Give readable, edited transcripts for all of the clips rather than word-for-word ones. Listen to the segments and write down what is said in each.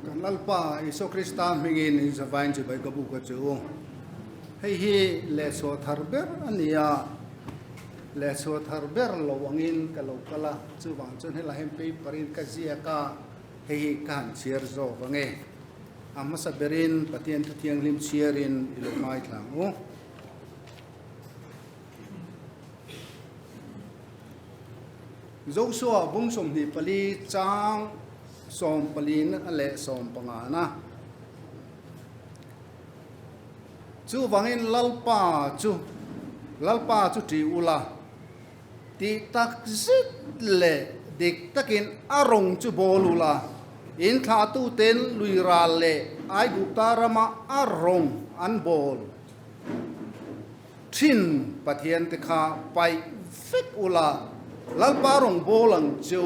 kan lalpa iso Krista mingin in zavain chi bai kabu ka chu hei hi le so tharber ania le so tharber lo wangin ka lo kala chu wang chon hela hem pe parin ka zia ka hei kan chiar zo wange amma saberin patien tu tiang lim chiarin ilo mai thlang o zo so bung som ni pali chang som palin ale som pangana chu wangin lalpa chu ti ula ti tak zit le dik takin arong chu bolula in tha tu ten luira le ai guptarama arong an bol thin pathian te kha pai fik ula lalpa rong bolang chu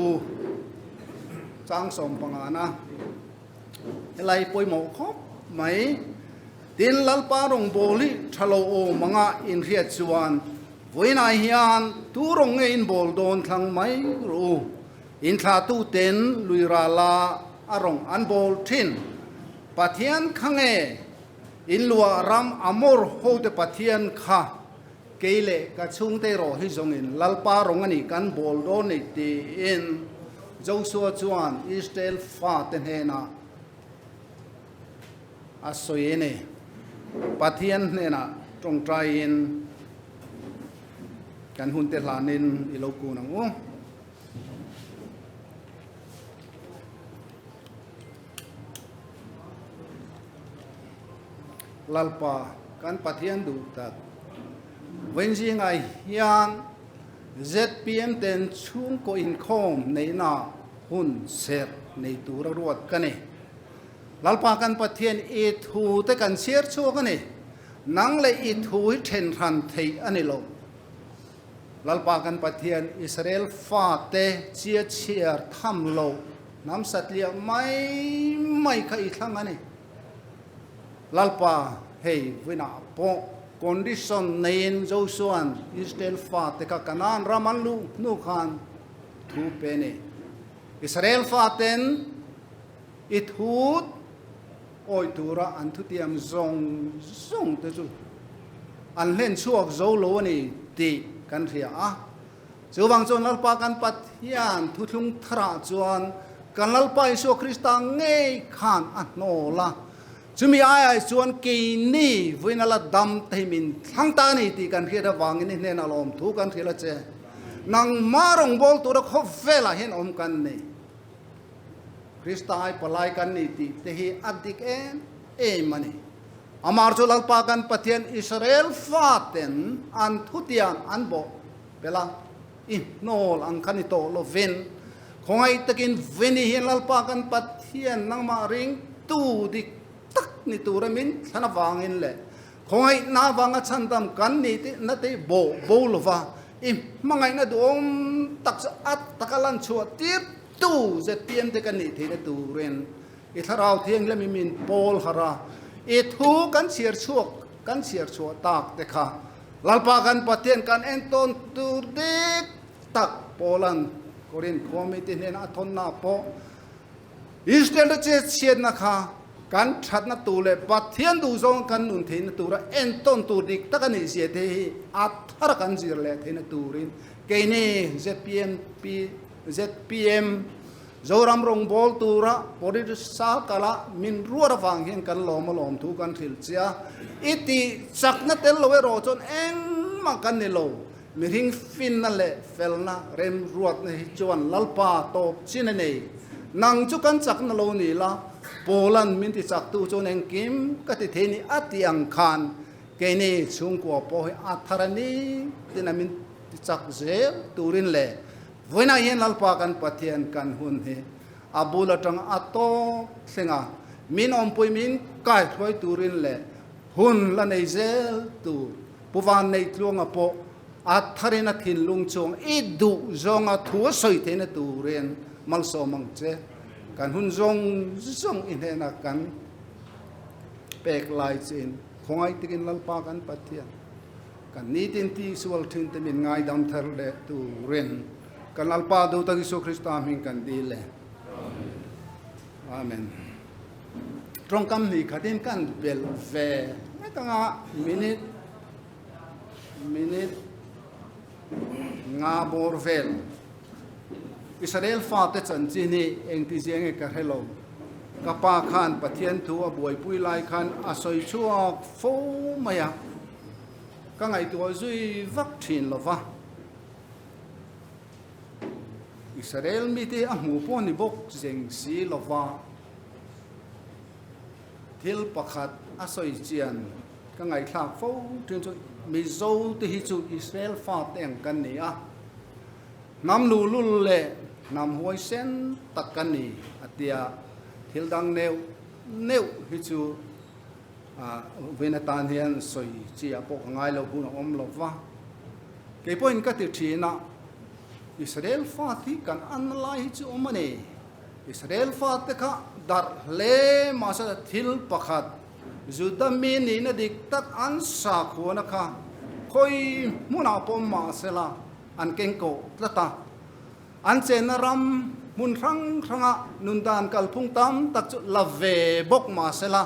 chang som pangana elai poi mo khop mai tin lalpa rong boli thalo o manga in riat chuan voina hian tu rong in bol don thlang mai ru in tha tu ten luira la arong an bol thin pathian khange in lua ram amor ho te pathian kha keile ka chung te ro hi zong in lalpa rong ani kan bol don ni ti in Joshua chuan Israel fa ten hena asoyene pathian hena trong trai in kan hun te hlanin ilo ku nang o lalpa kan pathian du tak wenji ngai hian ZPM ten Chhung ko Inkhawm nei na Hunserh nei tura ruat kani lalpa kan pathian e thu te kan share chu kani nang le e thu hi then ran thei ani lo lalpa kan pathian Israel fa te chia chiar tham lo nam satlia mai kha I thlang ani lalpa hei vina po condition nein Joshua Israel fa te ka kanan raman lu nu khan thu pene Israel fa ten it hut oi tura an thu tiam zong te chu an len chuak zo lo ni ti kan ria a chu wang chon lalpa kan pathian thu thung thra chuan kan lalpa iso Krista ngei khan an no la chumi ai chuan ke ni voinala dam theimin thangta ni ti kan khia wangin ne na lom thu kan khila che nang marong bol tu ra khop vela hen om kan ni Krista ai palai kan ni ti te hi adik e mani amar chu lalpa kan pathian Israel faten an thutian an bo pela in nol ang kanito lo ven khongai takin veni hen lalpa kan pathian nang ma ring tu dik tak ni tura min thana wangin le khongai na wanga chandam kan ni ti na te bo lova im mangai na dom tak at takalan chua tir tu ZPM te kan ni the na turen I tharau thiang le min pol hara e thu kan siar chuak tak te kha lalpa kan pathian kan enton tu dik tak polan korin committee ne na thon na po Israel che chiat na kha kan that na tu le pathian du zong kan nun thein tu ra en ton tu dik takani sia the a thar kan jir le thein tu rin ke ni ZPM zoram rong bol tu ra pori sa kala min ruar wang hen kan lom thu kan thil chia iti sakna tel lo ro chon eng ma kan ni lo mi ring fin na le felna rem ruat ne hi chuan lalpa top chin nei nang chu kan chakna lo ni la Poland min ti chak tu chon eng kim ka ti theni atiang khan ke ni chung ko po atharani tin min ti chak je turin le voina yen lalpa kan pathian kan hun he abula tang ato senga min ompoi min kai thoi turin le hun la nei zel tu puwan nei tlunga po atharina thin lung chung I du zonga thu soi thena turen malso mang che kan hun zong in hena kan pek lai chin khongai tikin lalpa kan pathian kan ni tin ti sual thin te min ngai dam thar le tu ren kan lalpa do ta Isu Krista min kan dile amen ตรงกำนี้ขัดเองกันเบลเวไม่ต้องมินิตงาบอร์เวลอิสราเอลฟาเตจันจีนีเองที่เจียงเอกเฮโลกับปาขันปะเทียนทัวบวยปุยไลขันอาศัยชัวฟูมายก็ไงตัวจุยวัคซีนหรอวะอิสราเอลมีที่อ่ะหมู่พวกนี้บกเสียงสีหรอวะทิลปะขัดอาศัยเจียนก็ไงทากฟูถึงจุมีโซ่ที่ฮิจุอิสราเอลฟาเตงกันนี่อ่ะน้ำลูลุเล่น้ำห้วยเส้นตักกันนี่อัตยาทิลดังเนวฮิจูเวนัตานเฮียนสวยจีอาปกง่ายเราพูนอมลบว่าเกี่ยวกับการติดชีนะอิสราเอลฟาที่กันอันไลฮิจูอมันนี่อิสราเอลฟาที่ก็ดัดเล่มาสัตทิลปักขัดจุดมีนี่นะดิกตัดอันสักหัวนะคะคอยมุนาปมมาเสละอันเก่งโกละตาอันเจนรำมุนรังนุนดานกัลพุงตามตักจุลาเวบกมาเสละ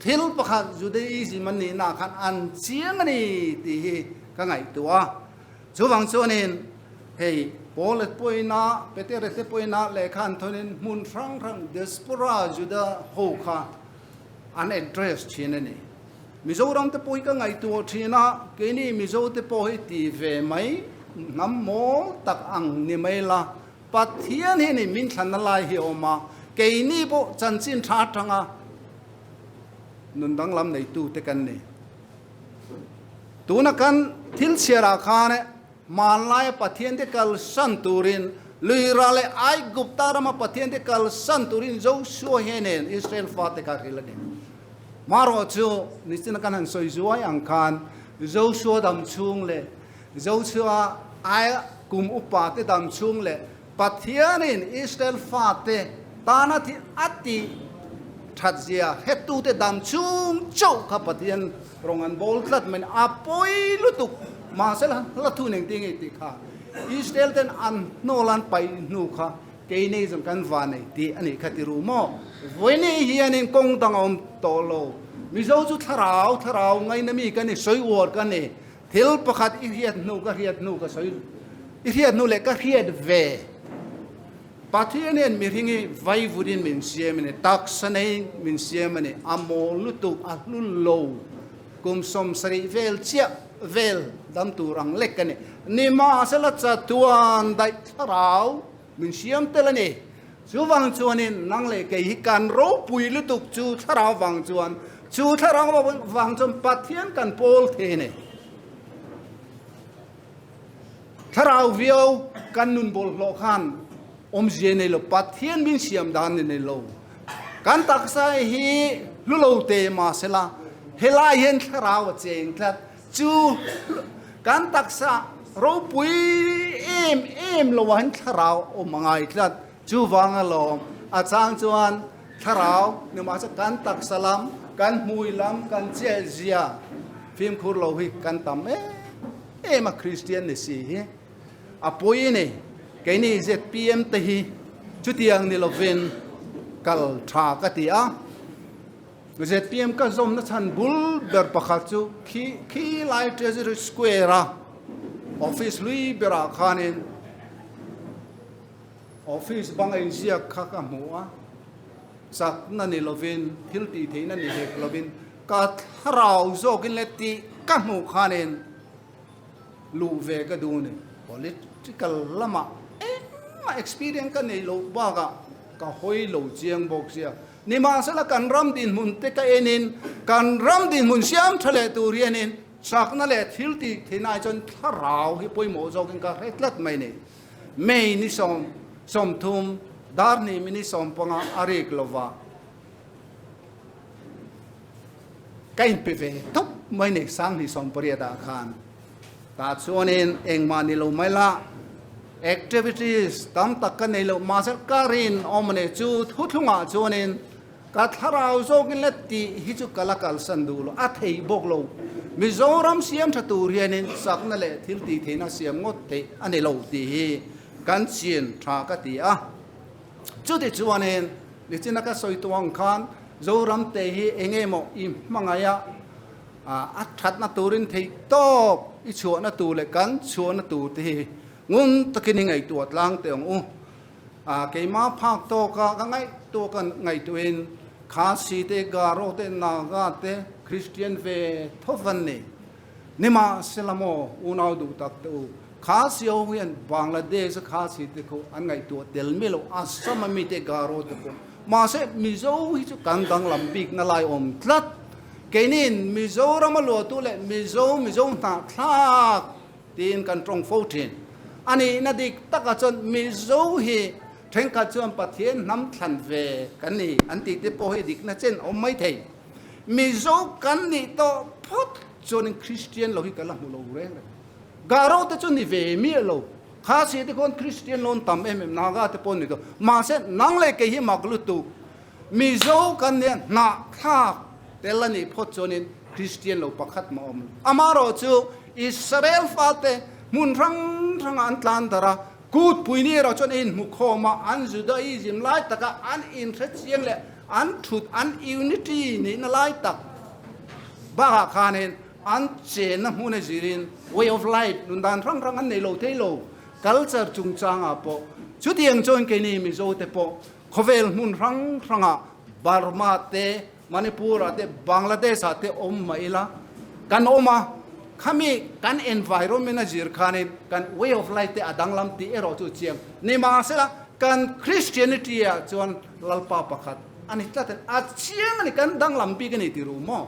ทิลปะขัดจุดอีสิมันนี่นาขันอันเชียงนี่ตีก็ไงตัวจูวังโซนินเฮ้ยโพลปุยนาเปเตเรตปุยนาเลขันทนินมุนรังเดสปราจุดโฮคาอันเอเดรสชีนนี่มิโซรัมเตปุยก็ไงตัวชีนะเกนี่มิโซเตปุยตีเวไหมน้ำโมตักอังนี่ไม่ละปัทเทียนนี่มินทันลายเหี่ยวมาเกนี่โบจันจินชาตังอ่ะนุนดังลำในตู้เตกันนี่ตัวนักกันทิลเชียราคาเนี่ยมาลายปัทเทียนเตกัลสันตูรินลุยราเลไอกุปตารามาปัทเทียนเตกัลสันตูรินโจชัวเฮเนนอิสราเอลฟาเตกัลเลนมารอจูนิสตินักกันหันสวยสวยอังคารโจชัวดำชุงเลยโจชัวไอกุมอุปาเตดำชุงเลยปัทเทียนินอิสราเอลฟาเตตานาที่อัติทัดเสียเฮตุเตดำชุงโจขับปัทเทียนโรงงานบอลตัดมันอาปอยลุตุกมาเสละละทุนเองติงติค่ะอิสราเอลเตนอันโนลันไปนูค่ะเกนี่สำคัญวานตีอันนี้ขัดรูมอวันนี้เฮียนินกงตังอมโตโลมิโซจุทราวไงนั่นมีกันนี่สวยวอดกันนี่ทิลประคัดอิเฮียนูก็สวยอิเฮียนูเล็กก็เฮียเวปัทเทียนเนี่ยมีทิ้งไว้วุ่นมินเสียมันเนี่ยตักสนัยมินเสียมันเนี่ยอโมลุตุอัลลุโลกุมสมสรีเวลเชียเวลดำตูรังเล็กกันนี่นี่มาเสละจัดตัวอันได้ทราวมินเสียมเตลนี่จูวังจวนนี่นั่งเล็กฮิกันโรปุยลุตุจูทราววังจวนจูทราววังจวนปัทเทียนกันโพลเทนี่ทราวเวียวกันนุนบอลโลขันอมเจเนโลปัทเทียนมินเสียมดานเนโลกันตักไซฮีลุโลเตมาเสละเฮลาเย็นทราวเจงทัดจูกันตักษะรูปุยเอ็มละวันทราวอมังไงทัดจูวังลมอาจารย์จวนทราวเนี่ยมาจากกันตักสลัมกันมุยลัมกันเจเซียฟิล์มคูร์โลหิกันตำมาคริสเตียนนี่สิอปุยนี่แกนี่ ZPM ตะฮีจุดยังนี่เราเป็นกัลทรากติอาZPM ก็จมนัชันบุลเบอร์ปะขัดจูคีไลท์เทสร์สแควร์ออฟฟิศลุยเบราคานินออฟฟิศบางเอ็นเซียข้ากำหัวสักนั่นนี่เราเป็นทิลตีเทนั่นนี่เด็กเราเป็นกัดเราโจกินเลติกันหัวคานินลูเวก็ดูนี่ political ละมามา experience กันนี่เราบ้าก็หอยเราเจียงบอกเสียนี่มาสละกันรำดินมุนเตกเอนินกันรำดินมุนเสียมทะเลตูเรียนินสักนั่นแหละทิลตีที่นายจนทาราวที่ป่วยหมอจกินกันเร็ดลัดไม่นี่ไม่นิสมทุมดาร์นี่มินิสมปังอาริกลวะไก่เปเวทุบไม่นี่สังนิสมปริยดาคานตาชวนเองมานิโลไม่ละ activities ตามตักกันนิโลมาสักการินอมเนจูทุกงาชวนกัทาราวโจกินเลติฮิจุกลักลสันดูโลอัฐิบกโลมิโซรัมเสียมทัตูเรียนินสักนั่นแหละทิลตีเทน่าเสียมงดเตอันนี้โลตีกันเชียนทากติอ่ะจุดที่ชวนลิจินักสอยตัวอังคาร zoram te hi engemo I mangaya athat na turin thei top I chuan na tu le kan chuan na tu te ngun takin ngai tuat lang te ong ke ma phak to ka ngai to kan ngai tuin kha si te garo te na ga te Christian ve thovan ne nima selamo unau du tak tu kha si o hian Bangladesh kha si te ko an ngai tu tel melo asama mi te garo te ko ma se mizo hi chu kan dang lam bik na lai om tlat kenin mizo ramalo tu le mizo ta thak tin kan trong 14อันนี้นาดิกตักจนมิโซฮีเทงกัจจวนปะเทียนน้ำทันเวกันนี่อันติดโปให้ดิกนะเจนเอาไม่เทมิโซกันนี่โตพอดจนคริสเตียนเราฮิกันละหูเราเร่งเลยการเอาแต่จนนี่เวมีเราข้าศึกที่คนคริสเตียนลนต่ำนากาแต่ปนนี่ตัวมาเส้นนังเลยเกี่ยมากลุตุมิโซกันเนี่ยหนักท่าแต่ละนี่พอดจนคริสเตียนเราประคัดมาอมอามาโรจูอิสราเอลฟาเตมุนรังอันตลันตระกูดปุยนี่เราจนอินมุขมาอันจุดอิจิมไล่ตะกะอันอินเทรเซียงเลยอันทุดอันยูนิตี้นี่นั่นไล่ตักบ้าขานเองอันเจนนะมุนจิริน way of life นุนดานรังอันในโลเทโล culture จุงจางอ่ะปอชุดที่ยังจนแค่นี้มิโซเตปอขเวลมุนรังอ่ะบาร์มาเตมณิปุระเตบังลาเทศเตอมมาอิละกันอมมาข้ามีการ environment จีรขานินการ way of life แต่อดังลำตีเอรอจุดเชียงนี่มาเสละการ Christianity อ่ะจวนลัลปาปักขัดอันนี้จัดอาเชียงนี่การดังลำปีกันนี่ที่รู้มั้ง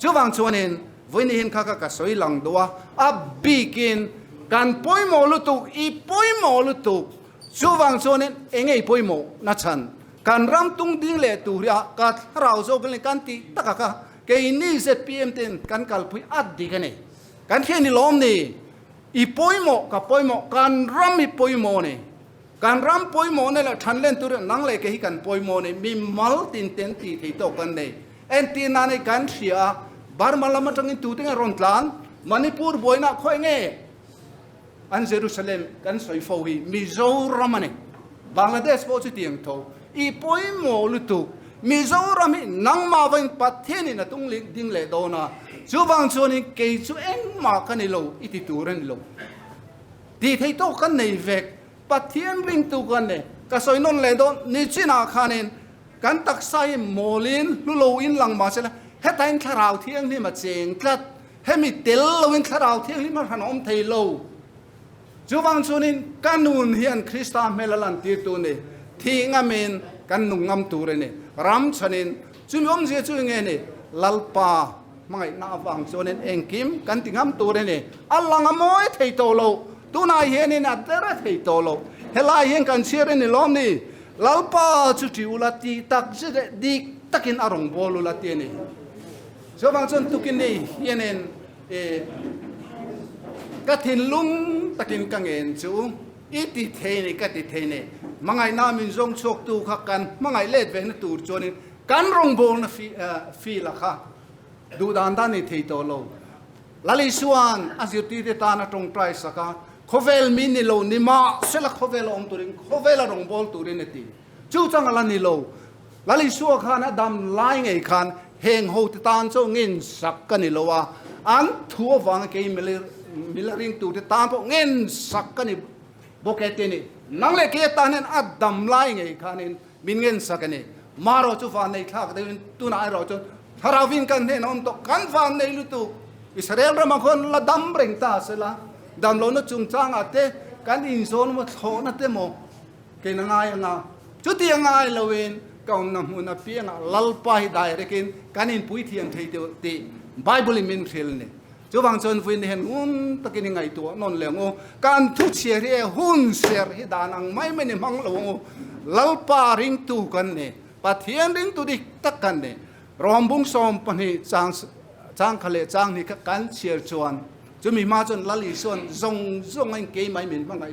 จู่บางชวนเห็นวันนี้เห็นข้าก็สวยหลังตัวอับบีกินการป่วยหมอลุตุกอีป่วยหมอลุตุกจู่บางชวนเห็นเองไอ้ป่วยหมอนัดฉันการรำตุ้งดิ้งเล่ตัวเรียกัดเราโจกันเลยการตีตะกะแกอินนี่ ZPM เต็นกันกัลปุยอัดดีกันเนี่ยกันแค่นี้ล้อมนี่อีป่วยหมอกับป่วยหมอการรำอีป่วยหมอเนี่ยการรำป่วยหมอเนี่ยแหละทันเล่นตัวนั่งเลยแค่กันป่วยหมอเนี่ยมีมัลตินเต็นตีที่โตกันเนี่ยเอ็นตีนั่นในการเสียบาร์มาลามาจังอินตูติงรอนตลานมณิปุร์บอยนักค่อยเงี้ยอันเยรูซาเล็มกันสอยฟวีมิโซรามันเนี่ยบังลาเทศโพสิเตียงโตอีป่วยหมอลุตุมิโซรามินังมาวันปัทเทนินะตุงลิงดิ้งเลโดนะจูบังชนิเกยจูเอ็งมากันนี่โลอิติตูเรนโลดีที่โตกันในเวกปัทเทียนริงตูกันเนี่ยก็สอยนนเลโดนิจินาคานินกันตักไซโมลินลุโลอินหลังมาเสละเฮตันคาราวเที่ยงนี่มาเจงกัดเฮมิเตลโลอินคาราวเที่ยงนี่มาขนมเทโลจูบังชนิกันนูนเฮียนคริสตามเมลลันตีตัวเนี่ยที่งามินกันนุ่งงำตัวเรนี่รำชนินจุนยมเสียจุงเงนี่ลัลปาไม่น่าฟังชนินเองคิมกันติงำตัวเรนี่อัลลังมวยเทโตโลตัวนายเฮนี่นัดเดระเทโตโลเฮลายเฮงกันเชียร์นี่ล้อมนี่ลัลปาจุดอุลาตีตักจะดีตักินอารมณ์บอลุลาตีนี่ชาวบ้านชนตุกินนี่เฮนินกัดหินลุงตักินกังเงินจูอีติเทนี่กัดติเทนี่มังไงน้ามินจงโชคตูขักกันมังไงเล็ดเวนตูจนินกันรงโบนฟีละค่ะดูดานด้านนี้ที่โตโลลาลิสวนอาศัยตีเตตานะตรงไตรสักขเวลมินิโลนิมาเสละขเวลอมตุรินขเวลรงโบลตุรินตีจู่จังลานิโลลาลิสวนขันดำไล่ไงขันเฮงโฮติตานโจเงินสักกันนิโลวะอันทัววังเกยมิลริงตูติตานพวกเงินสักกันนิโบเกตินี่นังเล็กเกตานินอัดดำไล่ไงขันินมินเงินสักกันนิมาเราจูฟันในคลากเดินตุนายเราจนฮาราวินกันเห็นอมตกันฟันในลุตุอิสราเอลเรามาคนละดำเร่งตาเสละดำโลนจุงจางอาเตกันอินโซนมาโถนัดเตโมเกนง่ายงาจุดที่ง่ายละเวนกองนำมุนเปียงลัลปายได้เรกินกันอินปุยเทียงเทติไบเบิลมินเทลเนี่ยจูบังชนฟินเห็นอุนตะกินไงตัวนนเลงโอการทุกเชียร์หุนเสียร์ฮิดานังไม่เนมังโลลัลปาริงตูกันเนี่ยปัทเทียนริงตูดิตักกันเนี่ยรอมบุ้งสอมปนีจางทะเลจางนี่กันเชียร์ชวนจะมีมาจนลลิส่วนทรงไอ้เกย์ไม่เหม็นบ้างไง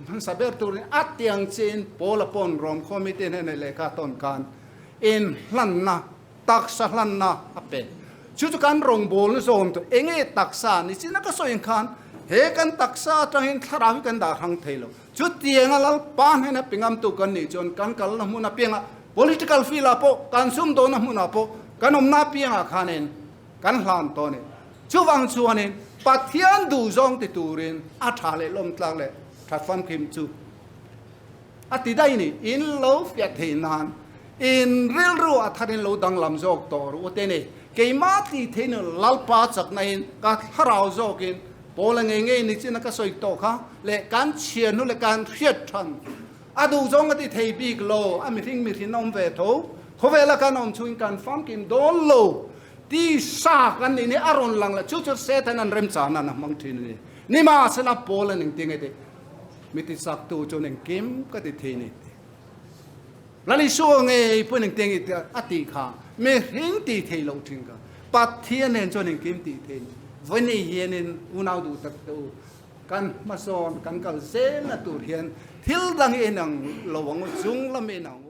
มันสับเบอร์ตัวนี้อัดเตียงเชนโปลปนรอมคอมิเตนในเลขาต้นการอินลันนะตักสัลันนะอัปเปชุดการรงโบลโซนตัวเองตักษานี่สินักก็สวยขันเฮกันตักษาจังเห็นทาราวิกันด่าทางเทโลชุดเตียงอะไรป้านให้นับเป็นงามตุกันนี่จนกันกันละมุนนับเปียง political feel apo kan sum do na mun apo kan om na pi nga khanen kan hlan to ne chuwang chuanin pathian du zong ti turin a tha le lom tlak le that fam kim chu ati dai ni in lo fiat the nan in real ru a tharin lo dang lam jok tor u te ne ke ma ti the ne lalpa chak na in ka tharau jok in pola nge nge ni chin ka soi to kha le kan chien nu le kan phiat than adu zong ati thei big lo ami thing mi thin nom ve tho khove la kan om chuin kan fam kim don lo ti sa kan ni aron lang la chu chu se tan an rem cha na na mang thin ni ni ma se la pola ning ting ete mi ti sak tu chu ning kim ka ti the ni la li so nge pu ning ting ite ati kha me hing ti thei lo thing ka pat thien nen chu ning kim ti the ni voi ni hien in unau du tak tu kan ma son kan kal se na tu hian thil dang e nang lo wang chung lam e nang